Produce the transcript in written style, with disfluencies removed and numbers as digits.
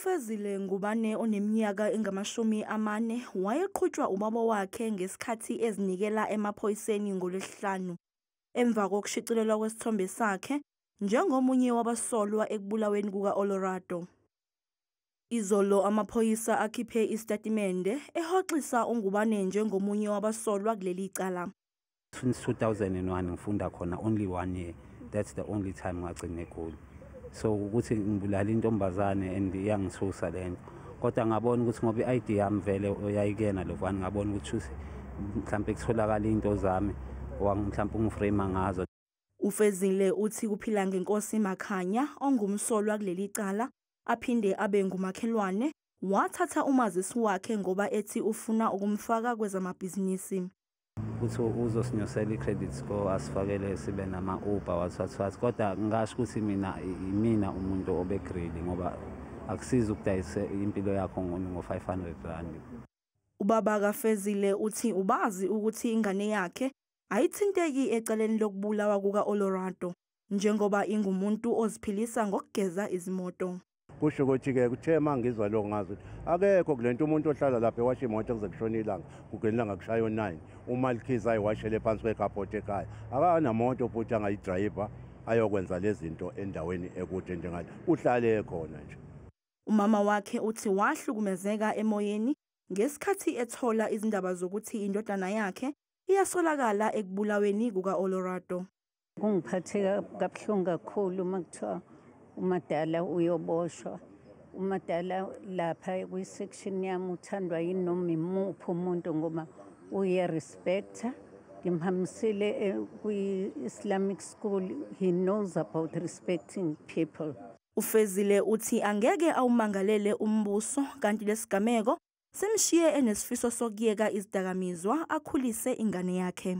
UFezile Ngubane oneminyaka engamashumi 40 wayeqhutshwa ubaba wakhe ngesikhathi ezinikela emaphoyiseni ngoLwesihlanu emva kokushicilelwa kwesithombe sakhe njengomunye wabasolwa ekubulaweni kuka-Olorado. Izolo amaphoyisa akhiphe isitatimende ehoxisa uNgubane njengomunye wabasolwa kuleli cala. Since 2001 ngifunda khona only 1 year. That's the only time ngagcina eGoli. So ukuthi ngibulala intombazane and iyangithusa lento. Kodwa ngabona ukuthi ngoba i-ID yami vele uyayikena lovani ngabona ukuthi mhlawumbe kutholakala into zami mhlawumbe ungiframe ngazo. UFezile uthi kuphila ngeNkosi Makhanya ongumsolwa kuleli cala aphinde abe ngumakhelwane wathatha umazisi wakhe ngoba ethi ufuna ukumfaka kwezamabhizinisi. Uthi uzosinyosela i-credit score asifakele sibe nama-Uber wathatha kodwa ngasho ukuthi mina umuntu obegrade ngoba akusiza ukudayisa impilo yakho ngo-500 rand. Ubaba kaFezile uthi ubazi ukuthi ingane yakhe ayithinteki eceleni lokubulawa kuka-Olorado njengoba ingumuntu oziphilisa ngokugeza izimoto. Kusho ukuthi-ke kuthe mangizwa lo ngazi akekho kulento umuntu ohlala lapha ewasha imoto kuze kushona ilanga kugelanga kushaya 9 uMalikhiza ayiwashele phansi kwekapoti ekhaya akanamoto futhi angayidrayiva ayokwenza lezi zinto endaweni ekude njengale uhlale khona nje. Umama wakhe uthi wahlukumezeka emoyeni ngesikhathi ethola izindaba zokuthi indodana yakhe iyasolakala ekubulaweni kuka-Olorado. Kungiphatheka kabuhlungu kakhulu makuthiwa uMadala uyoboshwa. uMadala lapha kwi-section yami uthandwa yinoma imuphi umuntu ngoba uye-respecta. Ngimhambisile kwi-Islamic school, he knows about respecting people. UFezile uthi angeke awumangalele umbuso kanti lesigameko semshiye enesifiso sokuyeka izidakamizwa akhulise ingane yakhe.